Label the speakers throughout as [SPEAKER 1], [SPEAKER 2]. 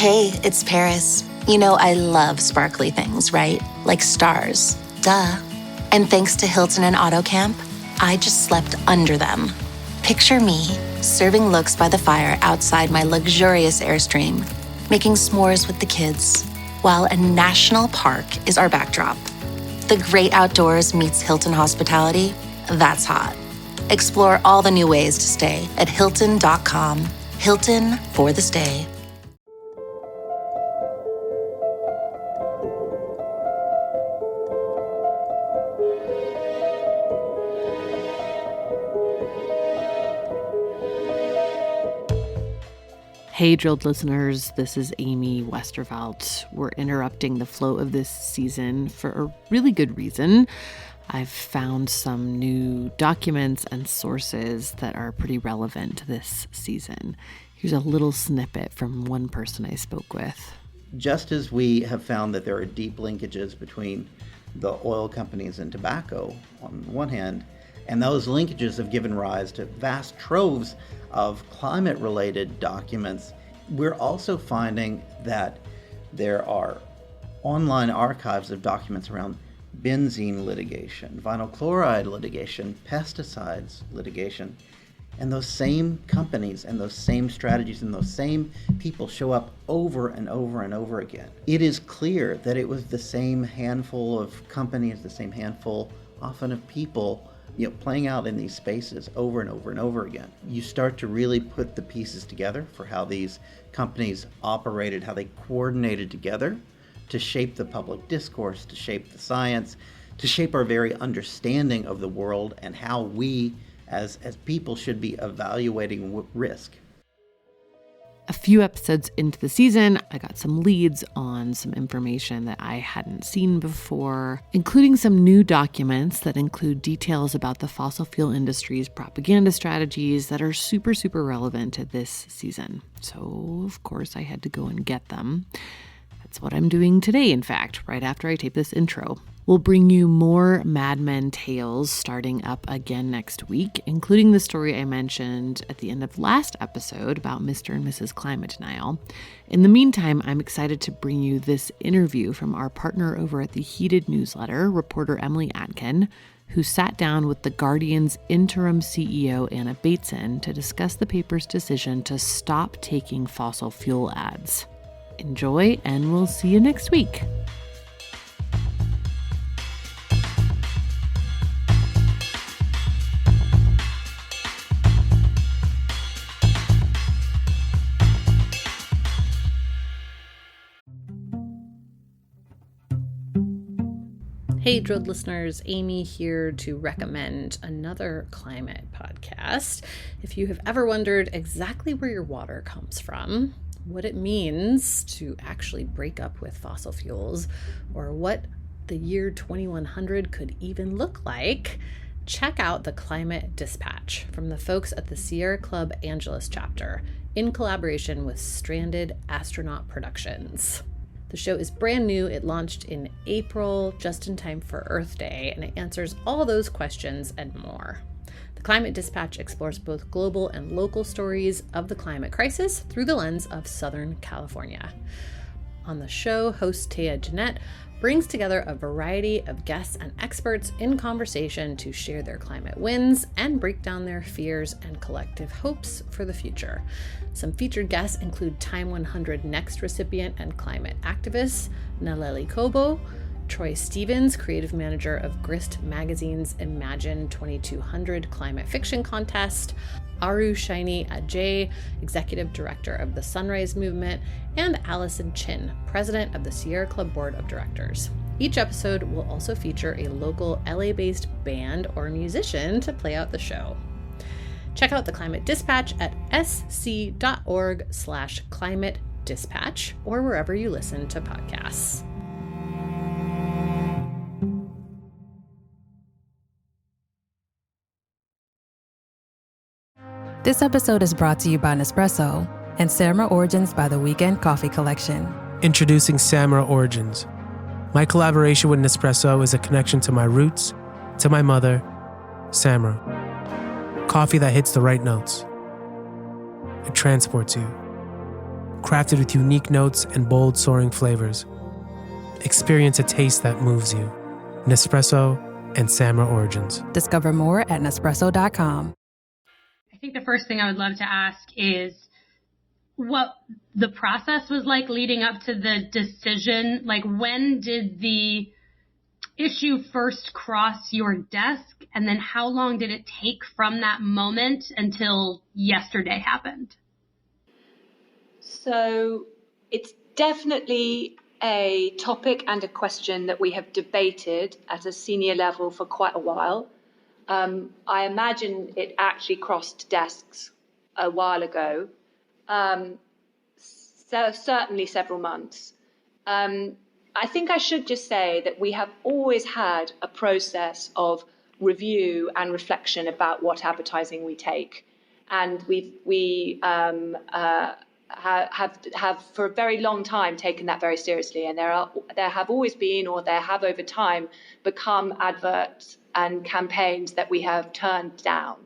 [SPEAKER 1] Hey, it's Paris. You know I love sparkly things, right? Like stars. Duh. And thanks to Hilton and AutoCamp, I just slept under them. Picture me, serving looks by the fire outside my luxurious Airstream, making s'mores with the kids, while a national park is our backdrop. The great outdoors meets Hilton hospitality. That's hot. Explore all the new ways to stay at Hilton.com. Hilton for the stay.
[SPEAKER 2] Hey, Drilled listeners, this is Amy Westervelt. We're interrupting the flow of this season for a really good reason. I've found some new documents and sources that are pretty relevant to this season. Here's a little snippet from one person I spoke with.
[SPEAKER 3] Just as we have found that there are deep linkages between the oil companies and tobacco on one hand, and those linkages have given rise to vast troves of climate-related documents, we're also finding that there are online archives of documents around benzene litigation, vinyl chloride litigation, pesticides litigation, and those same companies and those same strategies and those same people show up over and over and over again. It is clear that it was the same handful of companies, the same handful often of people playing out in these spaces over and over and over again. You start to really put the pieces together for how these companies operated, how they coordinated together to shape the public discourse, to shape the science, to shape our very understanding of the world and how we as people should be evaluating risk.
[SPEAKER 2] A few episodes into the season, I got some leads on some information that I hadn't seen before, including some new documents that include details about the fossil fuel industry's propaganda strategies that are super, super relevant to this season. So, of course, I had to go and get them. That's what I'm doing today, in fact, right after I tape this intro. We'll bring you more Mad Men tales starting up again next week, including the story I mentioned at the end of last episode about Mr. and Mrs. Climate Denial. In the meantime, I'm excited to bring you this interview from our partner over at the Heated newsletter, reporter Emily Atkin, who sat down with The Guardian's interim CEO Anna Bateson to discuss the paper's decision to stop taking fossil fuel ads. Enjoy, and we'll see you next week. Hey, Drilled listeners, Amy here to recommend another climate podcast. If you have ever wondered exactly where your water comes from, what it means to actually break up with fossil fuels, or what the year 2100 could even look like, check out the Climate Dispatch from the folks at the Sierra Club Angeles chapter in collaboration with Stranded Astronaut Productions. The show is brand new. It launched in April, just in time for Earth Day, and it answers all those questions and more. The Climate Dispatch explores both global and local stories of the climate crisis through the lens of Southern California. On the show, host Taya Jeanette brings together a variety of guests and experts in conversation to share their climate wins and break down their fears and collective hopes for the future. Some featured guests include Time 100 Next recipient and climate activist Naleli Kobo, Troy Stevens, creative manager of Grist Magazine's Imagine 2200 Climate Fiction Contest, Aru Shaini Ajay, executive director of the Sunrise Movement, and Allison Chin, president of the Sierra Club Board of Directors. Each episode will also feature a local LA-based band or musician to play out the show. Check out the Climate Dispatch at sc.org/climate dispatch or wherever you listen to podcasts.
[SPEAKER 4] This episode is brought to you by Nespresso and Samra Origins by the Weekend Coffee Collection.
[SPEAKER 5] Introducing Samra Origins. My collaboration with Nespresso is a connection to my roots, to my mother, Samra. Coffee that hits the right notes. It transports you. crafted with unique notes and bold, soaring flavors. Experience a taste that moves you. Nespresso and Samra Origins.
[SPEAKER 4] Discover more at Nespresso.com.
[SPEAKER 6] I think the first thing I would love to ask is what the process was like leading up to the decision. Like, when did the issue first cross your desk? And then how long did it take from that moment until yesterday happened?
[SPEAKER 7] So it's definitely a topic and a question that we have debated at a senior level for quite a while. I imagine it actually crossed desks a while ago, so certainly several months. I think I should just say that we have always had a process of review and reflection about what advertising we take, and we have for a very long time taken that very seriously, and there have always been, or there have over time become, adverts and campaigns that we have turned down.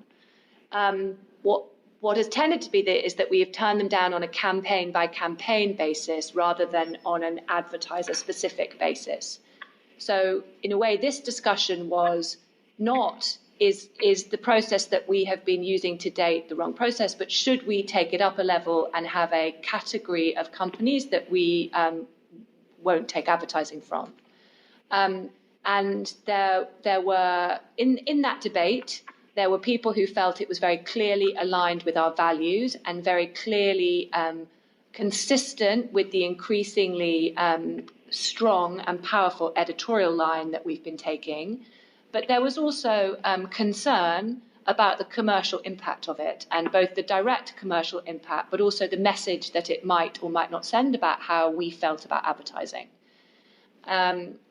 [SPEAKER 7] What has tended to be is that we have turned them down on a campaign by campaign basis rather than on an advertiser specific basis. So in a way, this discussion was not is the process that we have been using to date the wrong process, but should we take it up a level and have a category of companies that we won't take advertising from? And there were, in that debate, there were people who felt it was very clearly aligned with our values and very clearly consistent with the increasingly strong and powerful editorial line that we've been taking. But there was also concern about the commercial impact of it, and both the direct commercial impact, but also the message that it might or might not send about how we felt about advertising.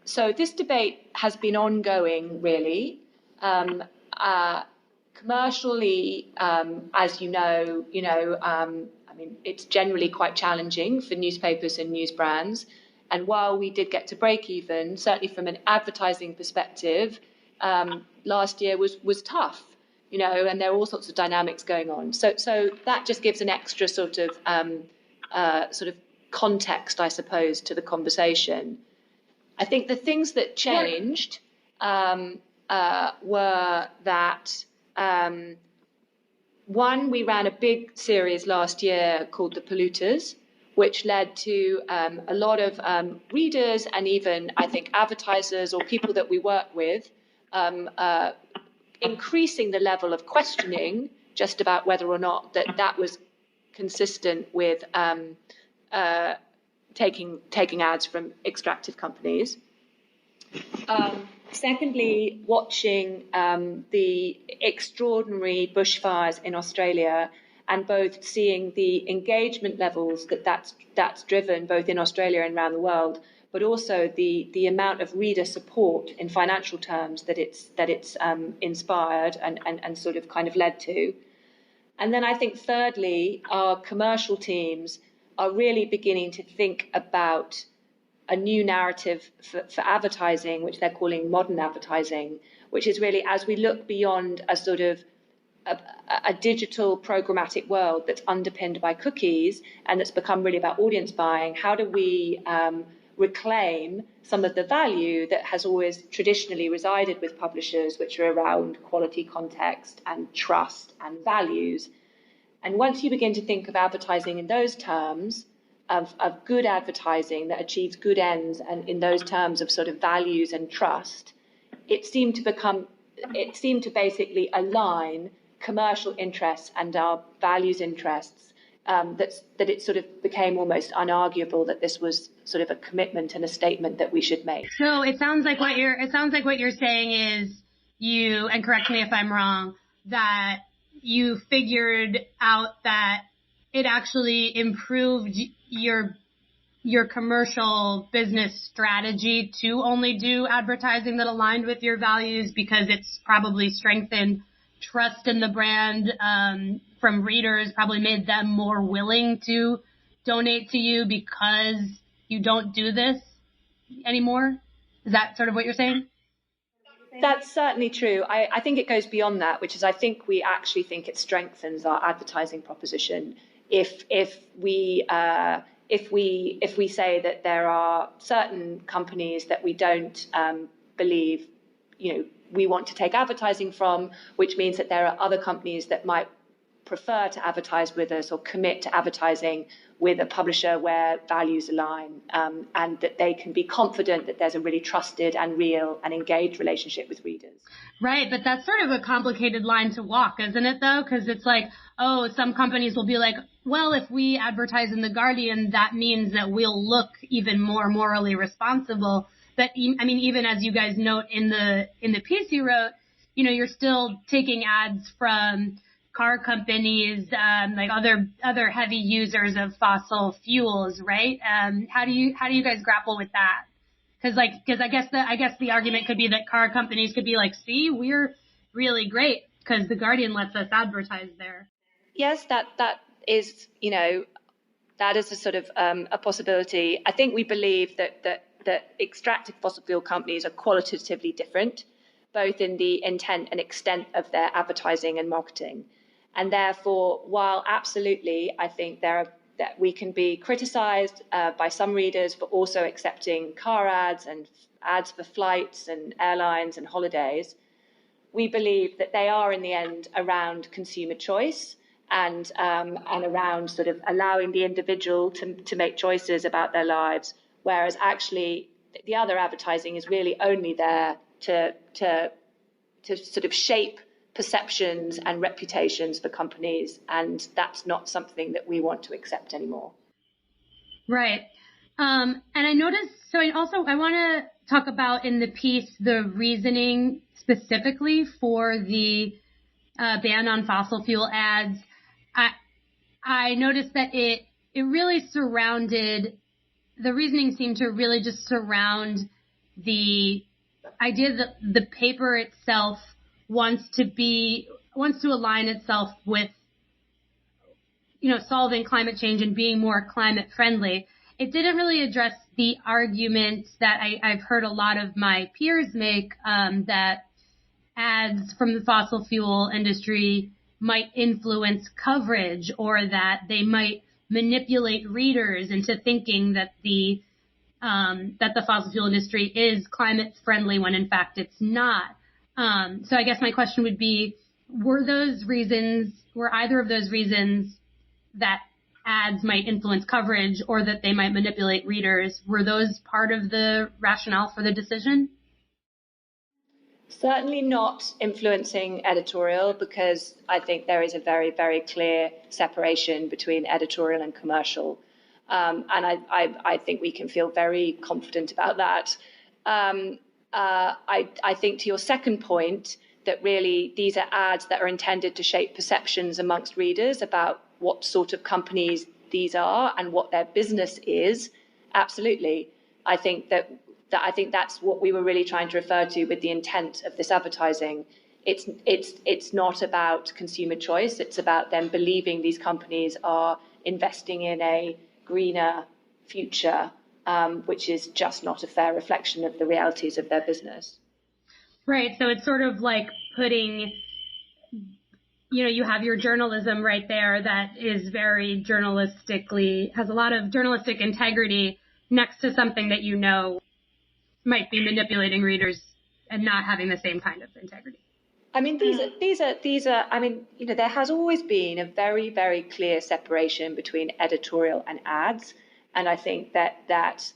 [SPEAKER 7] So this debate has been ongoing, really. Commercially, as you know, I mean, it's generally quite challenging for newspapers and news brands. And while we did get to break even, certainly from an advertising perspective, last year was tough, and there are all sorts of dynamics going on. So that just gives an extra sort of context, I suppose, to the conversation. I think the things that changed were that, one, we ran a big series last year called The Polluters, which led to a lot of readers and even, I think, advertisers or people that we work with increasing the level of questioning just about whether or not that was consistent with taking ads from extractive companies. Secondly, watching the extraordinary bushfires in Australia and both seeing the engagement levels that's driven both in Australia and around the world, but also the amount of reader support in financial terms that it's inspired and sort of kind of led to. And then I think thirdly, our commercial teams are really beginning to think about a new narrative for advertising, which they're calling modern advertising, which is really, as we look beyond a sort of a digital programmatic world that's underpinned by cookies and that's become really about audience buying, how do we reclaim some of the value that has always traditionally resided with publishers, which are around quality, context, and trust and values. And once you begin to think of advertising in those terms, of good advertising that achieves good ends, and in those terms of sort of values and trust, it seemed to basically align commercial interests and our values interests, that it sort of became almost unarguable that this was sort of a commitment and a statement that we should make.
[SPEAKER 6] So it sounds like what you're saying is you, and correct me if I'm wrong, that you figured out that it actually improved your commercial business strategy to only do advertising that aligned with your values, because it's probably strengthened trust in the brand from readers, probably made them more willing to donate to you because you don't do this anymore? Is that sort of what you're saying?
[SPEAKER 7] That's certainly true. I think it goes beyond that, which is I think we actually think it strengthens our advertising proposition if we say that there are certain companies that we don't believe, we want to take advertising from, which means that there are other companies that might prefer to advertise with us or commit to advertising with a publisher where values align, and that they can be confident that there's a really trusted and real and engaged relationship with readers.
[SPEAKER 6] Right, but that's sort of a complicated line to walk, isn't it, though? Because it's like, some companies will be like, well, if we advertise in The Guardian, that means that we'll look even more morally responsible. But, even as you guys note in the piece you wrote, you're still taking ads from car companies, like other heavy users of fossil fuels, right? How do you guys grapple with that? Because I guess the argument could be that car companies could be like, see, we're really great because The Guardian lets us advertise there.
[SPEAKER 7] Yes, that is, that is a sort of a possibility. I think we believe that extractive fossil fuel companies are qualitatively different, both in the intent and extent of their advertising and marketing. And therefore, while absolutely, I think that we can be criticized by some readers for also accepting car ads and ads for flights and airlines and holidays, we believe that they are in the end around consumer choice and around sort of allowing the individual to make choices about their lives, whereas actually the other advertising is really only there to sort of shape perceptions and reputations for companies, and that's not something that we want to accept anymore.
[SPEAKER 6] Right. And I noticed, I want to talk about in the piece the reasoning specifically for the ban on fossil fuel ads. I noticed that it really surrounded, the reasoning seemed to really just surround the idea that the paper itself wants to align itself with, solving climate change and being more climate friendly. It didn't really address the argument that I've heard a lot of my peers make, that ads from the fossil fuel industry might influence coverage, or that they might manipulate readers into thinking that the fossil fuel industry is climate friendly when in fact it's not. So I guess my question would be, were either of those reasons that ads might influence coverage or that they might manipulate readers, were those part of the rationale for the decision?
[SPEAKER 7] Certainly not influencing editorial, because I think there is a very, very clear separation between editorial and commercial. And I think we can feel very confident about that. I think to your second point, that really these are ads that are intended to shape perceptions amongst readers about what sort of companies these are and what their business is. Absolutely. I think that's what we were really trying to refer to with the intent of this advertising. It's not about consumer choice. It's about them believing these companies are investing in a greener future, which is just not a fair reflection of the realities of their business.
[SPEAKER 6] Right. So it's sort of like putting, you have your journalism right there that is very has a lot of journalistic integrity next to something that might be manipulating readers and not having the same kind of integrity.
[SPEAKER 7] I mean, these are. I mean, there has always been a very, very clear separation between editorial and ads, and I think that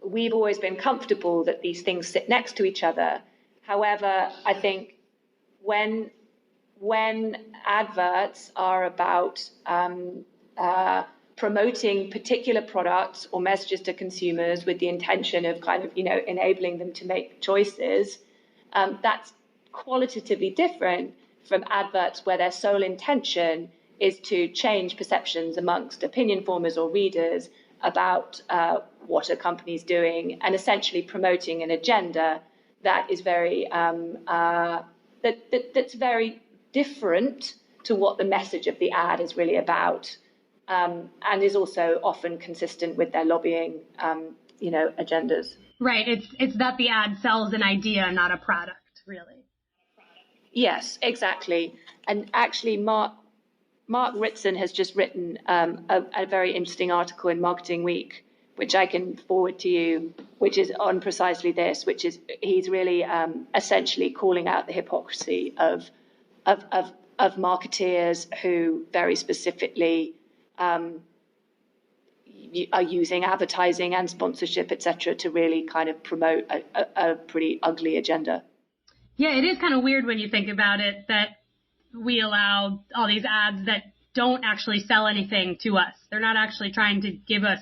[SPEAKER 7] we've always been comfortable that these things sit next to each other. However, I think when adverts are about promoting particular products or messages to consumers with the intention of kind of, enabling them to make choices, that's qualitatively different from adverts where their sole intention is to change perceptions amongst opinion formers or readers about what a company's doing, and essentially promoting an agenda that is very that's very different to what the message of the ad is really about, and is also often consistent with their lobbying agendas.
[SPEAKER 6] Right. It's that the ad sells an idea, not a product, really.
[SPEAKER 7] Yes, exactly. And actually, Mark Ritson has just written a very interesting article in Marketing Week, which I can forward to you, which is on precisely this, which is he's really essentially calling out the hypocrisy of marketeers who very specifically are using advertising and sponsorship, etc., to really kind of promote a pretty ugly agenda.
[SPEAKER 6] Yeah, it is kind of weird when you think about it that we allow all these ads that don't actually sell anything to us. They're not actually trying to give us,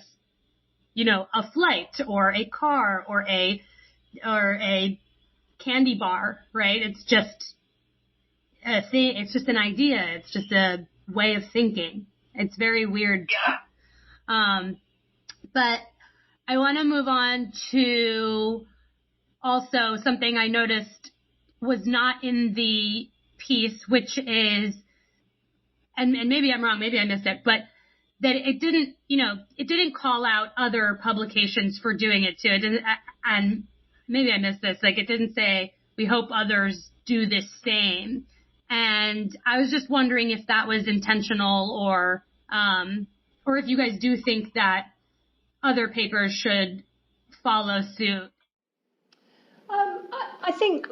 [SPEAKER 6] a flight or a car or a candy bar, right? It's just a thing. It's just an idea. It's just a way of thinking. It's very weird. Yeah. But I want to move on to also something I noticed was not in the piece, which is, and maybe I'm wrong, maybe I missed it, but that it didn't call out other publications for doing it too. It didn't, and maybe I missed this, like it didn't say, we hope others do the same. And I was just wondering if that was intentional or if you guys do think that other papers should follow suit.
[SPEAKER 7] I think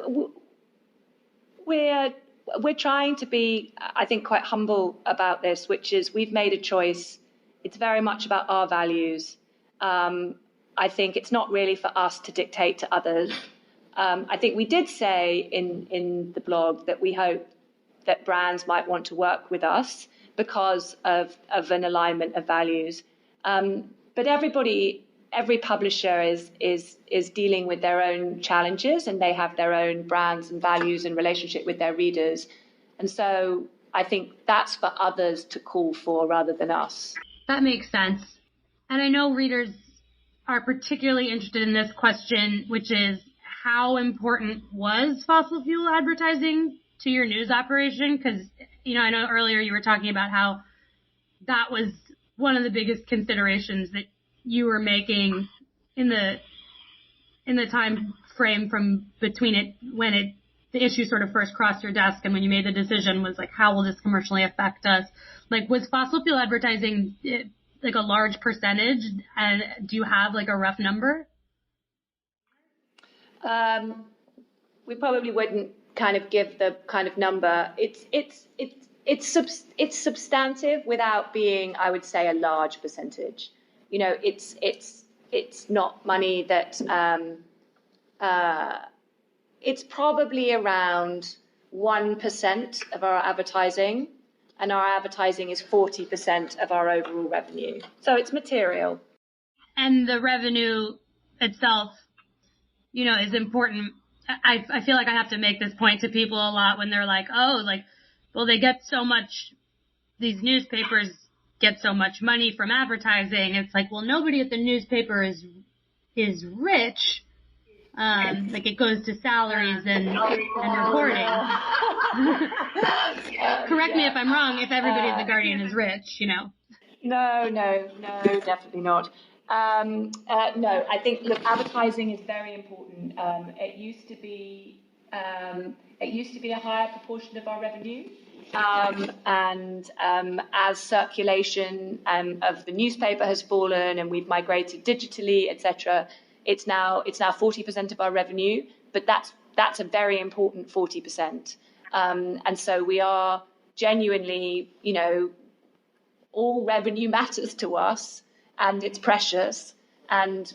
[SPEAKER 7] we're trying to be, I think, quite humble about this, which is we've made a choice. It's very much about our values. I think it's not really for us to dictate to others. I think we did say in the blog that we hope that brands might want to work with us because of an alignment of values. But every publisher is dealing with their own challenges, and they have their own brands and values and relationship with their readers. And so I think that's for others to call for rather than us.
[SPEAKER 6] That makes sense. And I know readers are particularly interested in this question, which is how important was fossil fuel advertising to your news operation? Because, I know earlier you were talking about how that was one of the biggest considerations that you were making in the time frame from between it when the issue sort of first crossed your desk and when you made the decision was like, how will this commercially affect us? Like, was fossil fuel advertising like a large percentage? And do you have like a rough number?
[SPEAKER 7] We probably wouldn't kind of give the kind of number. It's substantive without being, I would say, a large percentage. It's not money that it's probably around 1% of our advertising, and our advertising is 40% of our overall revenue. So it's material.
[SPEAKER 6] And the revenue itself, is important. I feel like I have to make this point to people a lot when they're like, they get so much, these newspapers get so much money from advertising. It's like, well, nobody at the newspaper is rich. Like it goes to salaries and reporting. Correct me if I'm wrong, if everybody at The Guardian is rich,
[SPEAKER 7] No, definitely not. No, I think, look, advertising is very important. It used to be a higher proportion of our revenue. And as circulation of the newspaper has fallen and we've migrated digitally, etc., it's now 40% of our revenue, but that's a very important 40%. And so we are genuinely, all revenue matters to us and it's precious. And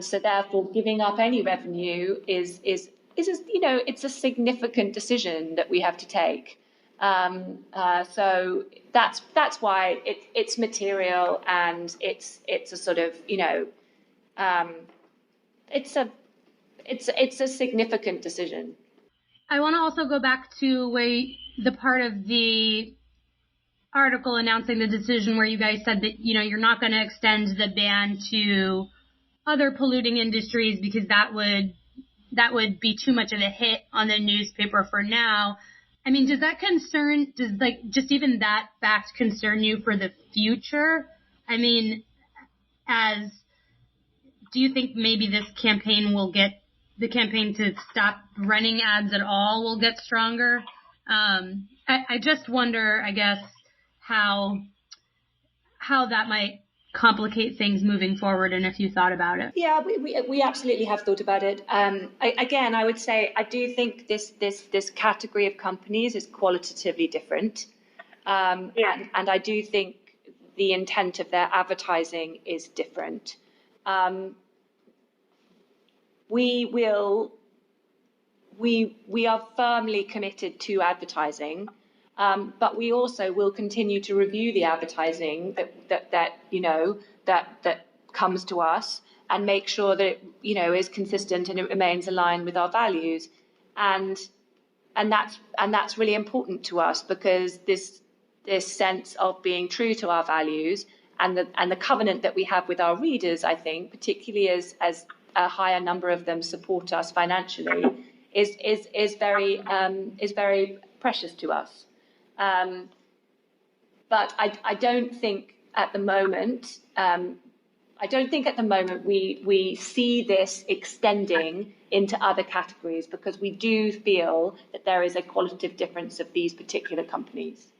[SPEAKER 7] so therefore giving up any revenue is it's a significant decision that we have to take. So that's why it's material and it's a sort of, it's a significant decision.
[SPEAKER 6] I want to also go back to the part of the article announcing the decision where you guys said that, you're not going to extend the ban to other polluting industries because that would be too much of a hit on the newspaper for now. I mean, does just even that fact concern you for the future? I mean, do you think maybe this campaign the campaign to stop running ads at all will get stronger? I just wonder, I guess, how that might complicate things moving forward, and if you thought about it.
[SPEAKER 7] Yeah, we absolutely have thought about it. I would say I do think this category of companies is qualitatively different, and I do think the intent of their advertising is different. We are firmly committed to advertising, but we also will continue to review the advertising that comes to us and make sure that it, is consistent and it remains aligned with our values, and that's really important to us, because this sense of being true to our values and the covenant that we have with our readers, I think, particularly as a higher number of them support us financially, is very precious to us. But I don't think at the moment we see this extending into other categories, because we do feel that there is a qualitative difference of these particular companies.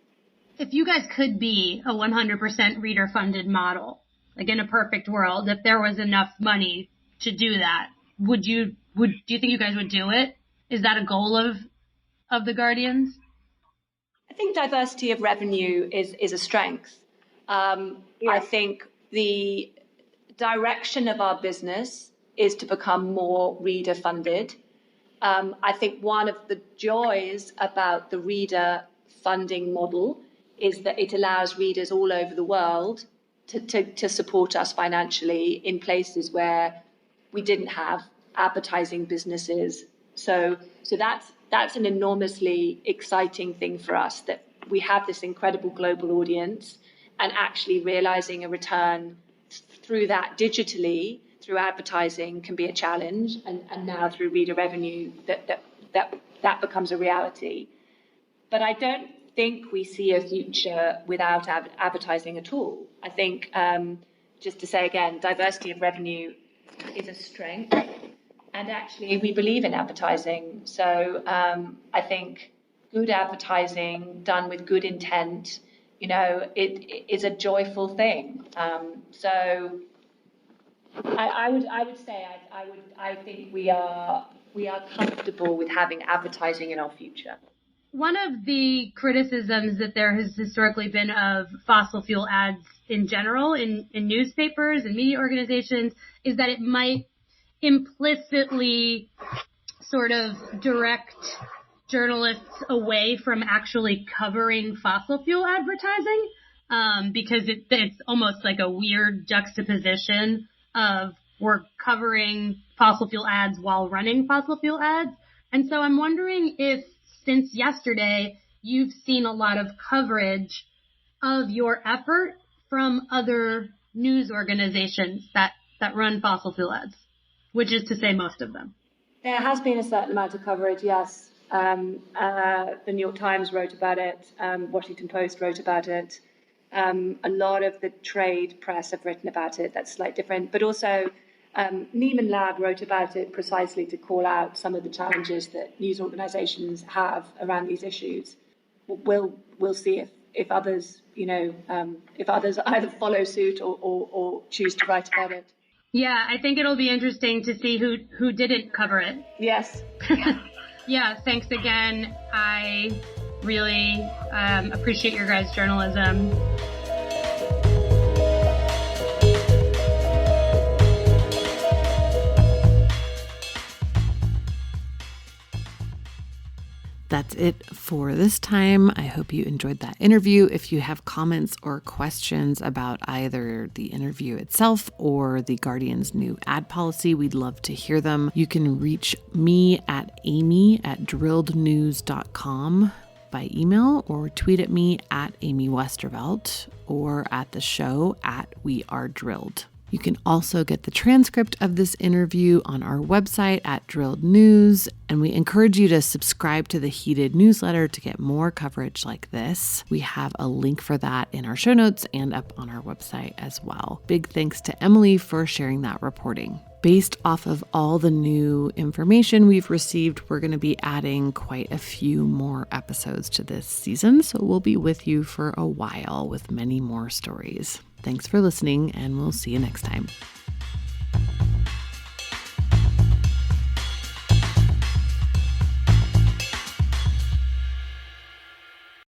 [SPEAKER 6] If you guys could be a 100% reader-funded model, like in a perfect world, if there was enough money to do that, do you think you guys would do it? Is that a goal of the Guardians?
[SPEAKER 7] I think diversity of revenue is a strength. I think the direction of our business is to become more reader funded. I think one of the joys about the reader funding model is that it allows readers all over the world to support us financially in places where we didn't have advertising businesses. So that's an enormously exciting thing for us, that we have this incredible global audience, and actually realizing a return through that digitally, through advertising, can be a challenge, and now through reader revenue that becomes a reality. But I don't think we see a future without advertising at all. I think, just to say again, diversity of revenue is a strength, and actually we believe in advertising. So I think good advertising done with good intent, it is a joyful thing. So I would say I think we are comfortable with having advertising in our future.
[SPEAKER 6] One of the criticisms that there has historically been of fossil fuel ads in general in newspapers and media organizations is that it might implicitly sort of direct journalists away from actually covering fossil fuel advertising, because it's almost like a weird juxtaposition of we're covering fossil fuel ads while running fossil fuel ads. And so I'm wondering if, since yesterday, you've seen a lot of coverage of your effort from other news organizations that run fossil fuel ads, which is to say most of them.
[SPEAKER 7] There has been a certain amount of coverage, yes. The New York Times wrote about it. Washington Post wrote about it. A lot of the trade press have written about it. That's slightly different. But also, Neiman Lab wrote about it precisely to call out some of the challenges that news organizations have around these issues. We'll see if others, if others either follow suit or choose to write about it.
[SPEAKER 6] Yeah, I think it'll be interesting to see who didn't cover it.
[SPEAKER 7] Yes.
[SPEAKER 6] Yeah, thanks again. I really appreciate your guys' journalism.
[SPEAKER 2] That's it for this time. I hope you enjoyed that interview. If you have comments or questions about either the interview itself or the Guardian's new ad policy, we'd love to hear them. You can reach me at amy@drillednews.com by email, or tweet at me at Amy Westervelt, or at the show at We Are Drilled. You can also get the transcript of this interview on our website at Drilled News, and we encourage you to subscribe to the Heated newsletter to get more coverage like this. We have a link for that in our show notes and up on our website as well. Big thanks to Emily for sharing that reporting. Based off of all the new information we've received, we're going to be adding quite a few more episodes to this season, so we'll be with you for a while with many more stories. Thanks for listening, and we'll see you next time.